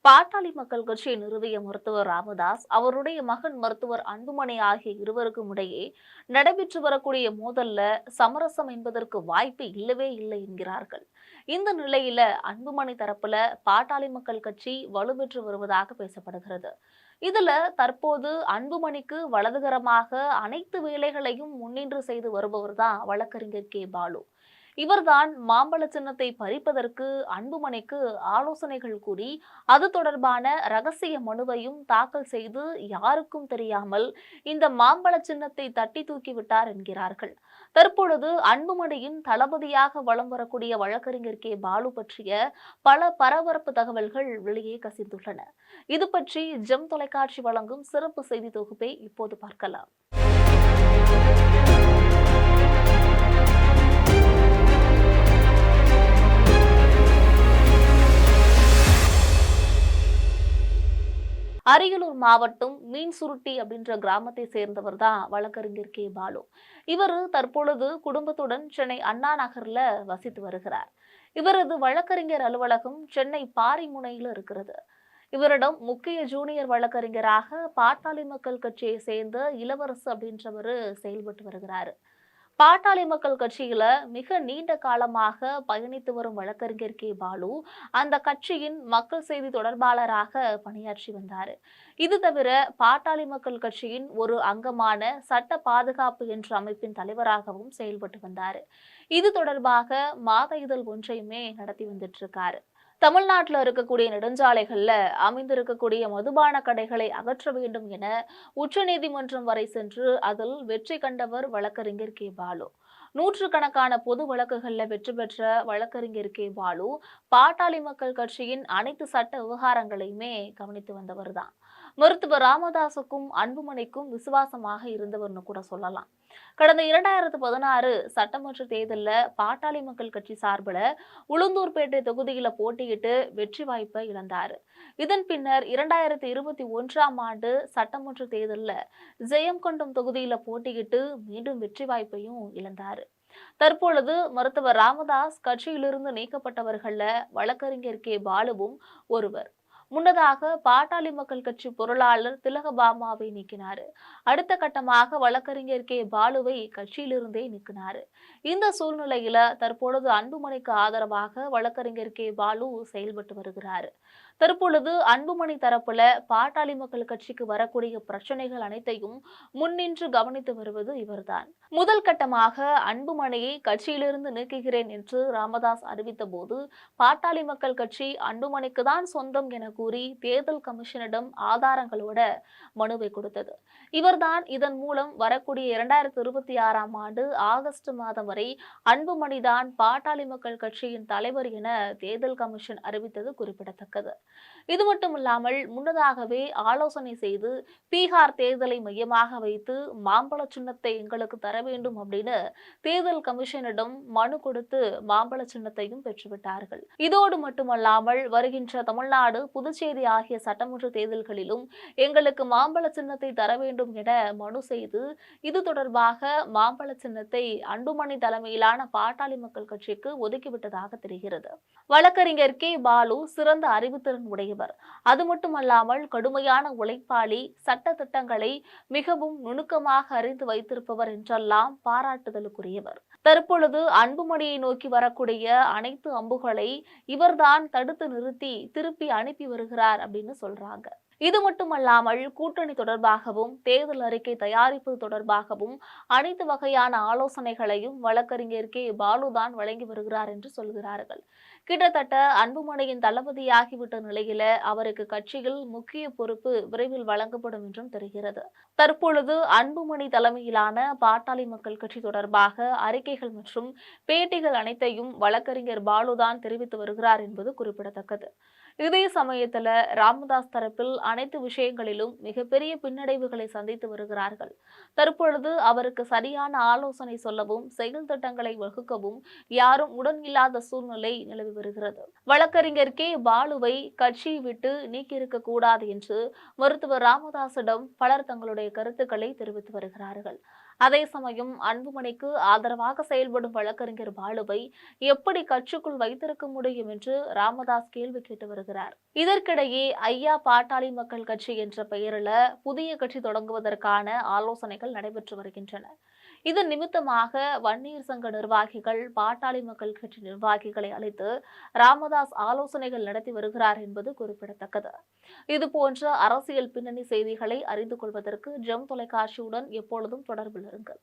பாட்டாளி மக்கள் கட்சியை நிறுவிய மருத்துவர் ராமதாஸ், அவருடைய மகன் மருத்துவர் அன்புமணி ஆகிய இருவருக்கும் இடையே நடைபெற்று வரக்கூடிய மோதல்ல சமரசம் என்பதற்கு வாய்ப்பு இல்லவே இல்லை என்கிறார்கள். இந்த நிலையில அன்புமணி தரப்புல பாட்டாளி மக்கள் கட்சி வலுப்பெற்று வருவதாக பேசப்படுகிறது. இதுல தற்போது அன்புமணிக்கு வலதுகரமாக அனைத்து வேலைகளையும் முன்னின்று செய்து வருபவர்தான் வழக்கறிஞர் பாலு. இவர்தான் மாம்பழ சின்னத்தை பறிப்பதற்கு அன்புமணிக்கு ஆலோசனைகள் கூறி அது தொடர்பான ரகசிய மனுவையும் தாக்கல் செய்து யாருக்கும் தெரியாமல் இந்த மாம்பழ சின்னத்தை தட்டி தூக்கி விட்டார் என்கிறார்கள். தற்பொழுது அன்புமணியின் தளபதியாக வலம் வரக்கூடிய வழக்கறிஞர் பாலு பற்றிய பல பரபரப்பு தகவல்கள் வெளியே கசிந்துள்ளன. இது பற்றி ஜெம் தொலைக்காட்சி வழங்கும் சிறப்பு செய்தி தொகுப்பை இப்போது பார்க்கலாம். அரியலூர் மாவட்டம் மீன்சுருட்டி அப்படின்ற கிராமத்தை சேர்ந்தவர் தான் வழக்கறிஞர் பாலு. இவர் தற்பொழுது குடும்பத்துடன் சென்னை அண்ணா நகர்ல வசித்து வருகிறார். இவரது வழக்கறிஞர் அலுவலகம் சென்னை பாரிமுனையில் இருக்கிறது. இவரிடம் முக்கிய ஜூனியர் வழக்கறிஞராக பாட்டாளி மக்கள் கட்சியை சேர்ந்த இளவரசு அப்படின்றவர் செயல்பட்டு வருகிறார். பாட்டாளி மக்கள் கட்சியில மிக நீண்ட காலமாக பயணித்து வரும் வழக்கறிஞர் பாலு அந்த கட்சியின் மக்கள் செய்தி தொடர்பாளராக பணியாற்றி வந்தார். இது தவிர பாட்டாளி மக்கள் கட்சியின் ஒரு அங்கமான சட்ட பாதுகாப்பு என்ற அமைப்பின் தலைவராகவும் செயல்பட்டு வந்தார். இது தொடர்பாக மாத இதழ் ஒன்றையுமே நடத்தி வந்துட்டு இருக்காரு. தமிழ்நாட்டில் இருக்கக்கூடிய நெடுஞ்சாலைகள்ல அமைந்திருக்கக்கூடிய மதுபான கடைகளை அகற்ற வேண்டும் என உச்சநீதிமன்றம் வரை சென்று அதில் வெற்றி கண்டவர் வழக்கறிஞர் பாலு. நூற்றுக்கணக்கான பொது வழக்குகள்ல வெற்றி பெற்ற வழக்கறிஞர் பாலு பாட்டாளி மக்கள் கட்சியின் அனைத்து சட்ட விவகாரங்களையுமே கவனித்து வந்தவர் தான். மருத்துவர் ராமதாசுக்கும் அன்புமணிக்கும் விசுவாசமாக இருந்தவர்னு கூட சொல்லலாம். கடந்த 2016 சட்டமன்ற தேர்தலில் பாட்டாளி மக்கள் கட்சி சார்பில் உளுந்தூர்பேட்டை தொகுதியில போட்டியிட்டு வெற்றி வாய்ப்பை இழந்தார். இதன் பின்னர் 2021ஆம் ஆண்டு சட்டமன்ற தேர்தலில் ஜெயங்கொண்டம் தொகுதியில போட்டியிட்டு மீண்டும் வெற்றி வாய்ப்பையும் இழந்தார். தற்பொழுது மருத்துவர் ராமதாஸ் கட்சியிலிருந்து நீக்கப்பட்டவர்கள்ல வழக்கறிஞர் பாலுவும் ஒருவர். முன்னதாக பாட்டாளி மக்கள் கட்சி பொருளாளர் திலகபாமாவை நீக்கினார். அடுத்த கட்டமாக வழக்கறிஞர் பாலுவை கட்சியிலிருந்தே நீக்கினார். இந்த சூழ்நிலையில தற்பொழுது அன்புமணிக்கு ஆதரவாக வழக்கறிஞர் பாலு செயல்பட்டு வருகிறார். தற்பொழுது அன்புமணி தரப்புல பாட்டாளி மக்கள் கட்சிக்கு வரக்கூடிய பிரச்சனைகள் அனைத்தையும் முன்னின்று கவனித்து வருவது இவர்தான். முதல் கட்டமாக அன்புமணியை கட்சியிலிருந்து நீக்குகிறேன் என்று ராமதாஸ் அறிவித்த போது பாட்டாளி மக்கள் கட்சி அன்புமணிக்கு தான் சொந்தம் என கூறி தேர்தல் கமிஷனிடம் ஆதாரங்களோட மனுவை கொடுத்தது. இவர்தான் இதன் மூலம் வரக்கூடிய 2026ஆம் ஆண்டு ஆகஸ்ட் மாதம் வரை அன்புமணிதான் பாட்டாளி மக்கள் கட்சியின் தலைவர் என தேர்தல் கமிஷன் அறிவித்தது குறிப்பிடத்தக்கது. இது மட்டுமில்லாமல் முன்னதாகவே ஆலோசனை செய்து பீகார் தேர்தலை மையமாக வைத்து மாம்பழ சின்னத்தை எங்களுக்கு தர வேண்டும் அப்படின்னு தேர்தல் கமிஷனிடம் மனு கொடுத்து மாம்பழ சின்னத்தையும் பெற்றுவிட்டார்கள். இதோடு மட்டுமல்லாமல் வருகின்ற தமிழ்நாடு, புதுச்சேரி ஆகிய சட்டமன்ற தேர்தல்களிலும் எங்களுக்கு மாம்பழ சின்னத்தை தர வேண்டும் என மனு செய்து இது தொடர்பாக மாம்பழ சின்னத்தை அன்புமணி தலைமையிலான பாட்டாளி மக்கள் கட்சிக்கு ஒதுக்கிவிட்டதாக தெரிகிறது. வழக்கறிஞர் பாலு சிறந்த அறிவுத்திறன் உடையவர். அது மட்டுமல்லாமல் கடுமையான உழைப்பாளி, சட்ட திட்டங்களை மிகவும் நுணுக்கமாக அறிந்து வைத்திருப்பவர் என்றெல்லாம் பாராட்டுதலுக்குரியவர். தற்பொழுது அன்புமணியை நோக்கி வரக்கூடிய அனைத்து அம்புகளை இவர்தான் தடுத்து நிறுத்தி திருப்பி அனுப்பி வருகிறார் அப்படின்னு சொல்றாங்க. இது மட்டுமல்லாமல் கூட்டணி தொடர்பாகவும் தேர்தல் அறிக்கை தயாரிப்பு தொடர்பாகவும் அனைத்து வகையான ஆலோசனைகளையும் வழக்கறிஞர் பாலுதான் வழங்கி வருகிறார் என்று சொல்கிறார்கள். கிட்டத்தட்ட அன்புமணியின் தளபதியாகிவிட்ட நிலையில அவருக்கு கட்சியில் முக்கிய பொறுப்பு விரைவில் வழங்கப்படும் என்றும் தெரிகிறது. தற்பொழுது அன்புமணி தலைமையிலான பாட்டாளி மக்கள் கட்சி தொடர்பாக அறிக்கைகள் மற்றும் பேட்டிகள் அனைத்தையும் வழக்கறிஞர் பாலுதான் தெரிவித்து வருகிறார் என்பது குறிப்பிடத்தக்கது. இதே சமயத்துல ராமதாஸ் தரப்பில் அனைத்து விஷயங்களிலும் மிகப்பெரிய பின்னடைவுகளை சந்தித்து வருகிறார்கள். தற்பொழுது அவருக்கு சரியான ஆலோசனை சொல்லவும் செயல் திட்டங்களை வகுக்கவும் யாரும் உடன் இல்லாத சூழ்நிலை நிலவி வருகிறது. வழக்கறிஞர் பாலுவை கட்சியை விட்டு நீக்கியிருக்க கூடாது என்று மருத்துவர் ராமதாசிடம் பலர் தங்களுடைய கருத்துக்களை தெரிவித்து வருகிறார்கள். அதே சமயம் அன்புமணிக்கு ஆதரவாக செயல்படும் வழக்கறிஞர் பாலுவை எப்படி கட்சிக்குள் வைத்திருக்க முடியும் என்று ராமதாஸ் கேள்வி கேட்டு வருகிறார். இதற்கிடையே ஐயா பாட்டாளி மக்கள் கட்சி என்ற பெயரில் புதிய கட்சி தொடங்குவதற்கான ஆலோசனைகள் நடைபெற்று வருகின்றன. இதன் நிமித்தமாக வன்னியர் சங்க நிர்வாகிகள் பாட்டாளி மக்கள் கட்சி நிர்வாகிகளை அழைத்து ராமதாஸ் ஆலோசனைகள் நடத்தி வருகிறார் என்பது குறிப்பிடத்தக்கது. இதுபோன்ற அரசியல் பின்னணி செய்திகளை அறிந்து கொள்வதற்கு ஜெம் தொலைக்காட்சியுடன் எப்பொழுதும் தொடர்பில் இருங்கள்.